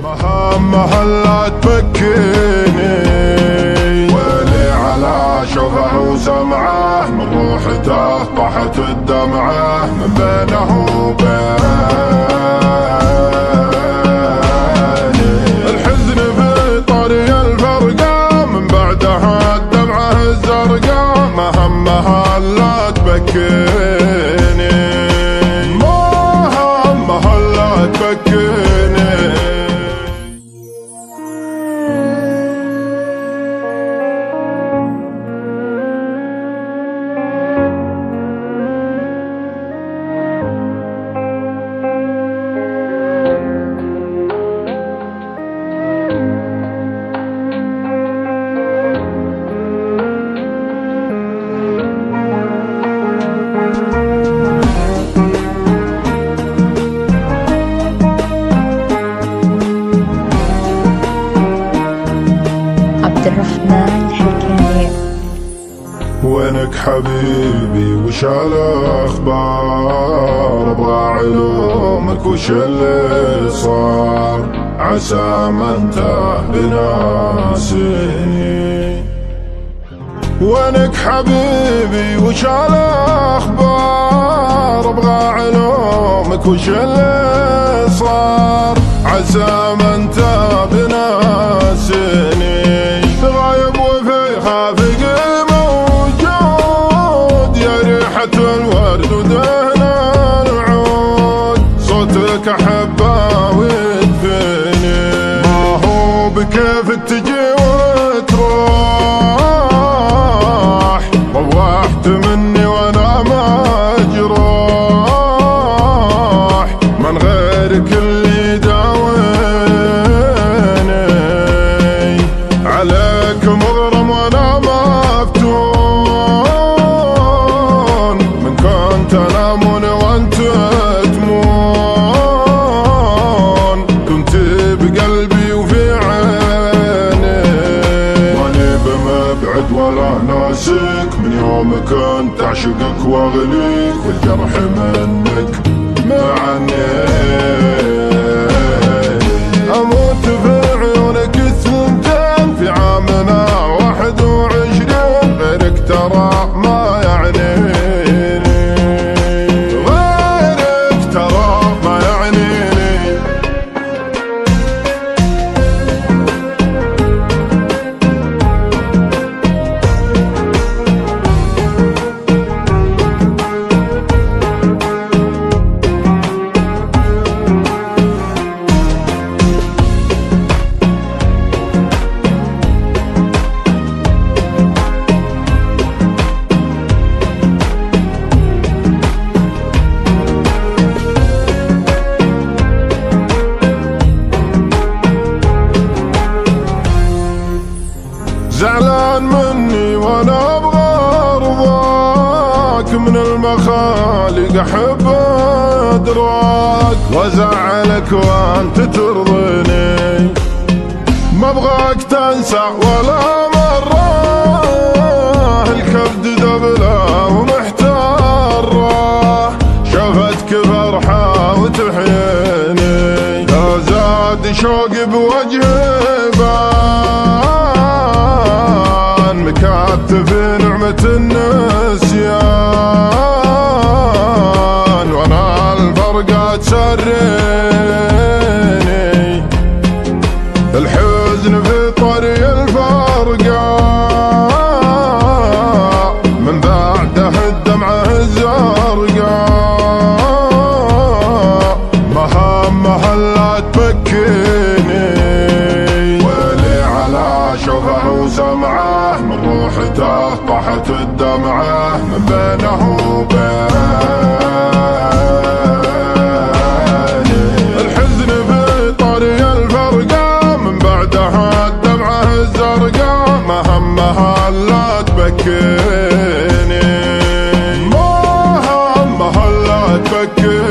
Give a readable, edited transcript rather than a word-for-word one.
مهمها لا تبكيني، ويلي على شفع وسمعه من روحته طاحت الدمعه من بينه وبيني. الحزن في طريق الفرقة من بعدها الدمعة الزرقاء مهمها لا تبكيني، مهمها لا تبكيني. الرحمن الحكيمي. وينك حبيبي وش الاخبار؟ ابغى علومك وش اللي صار، عسى ما انت بناسيني. وينك حبيبي وش الاخبار؟ ابغى علومك وش اللي صار، عسى ما انت بناسيني. غايب وفي خافق موجود، يا ريحة الورد ودهن العود، صوتك احبه ويدفيني. ما هو بكيفك تجي وتروح، روحت مني وانا مجروح، من غيرك اللي يداويني. عليك مغرم وانا مفتون، من كنت انامون وانت تمون، كنت بقلبي وفي عيني. ماني بمبعد ولا ناسك، من يوم كنت اعشقك واغليك، والجرح منك معني. اموت في عيونك الثنتين في عامنا 21، غيرك ترى ما يعنيني، غيرك ترى ما يعنيني. زعلان مني وانا ابغى ارضاك، من المخالق احب ادراك، وازعلك وانت ترضيني. ما ابغاك تنسى ولا مرة، الكبد ذبله ومحتاره، شفتك فرحة وتحييني. لا زاد شوقي بوجهي بان، مكتف نعمة النسيان، وانا الفرقة تسريني. الحزن في طريق الفرقة من بعده الدمعة الزرقاء مهمها لا تبكيني. ويلي على شفع وسمعه من روحته طاحت الدمعه من بينه وبيني. الحزن في طريق الفرقة من بعدها الدمعة الزرقاء مهمها لا تبكيني، مهمها لا تبكيني.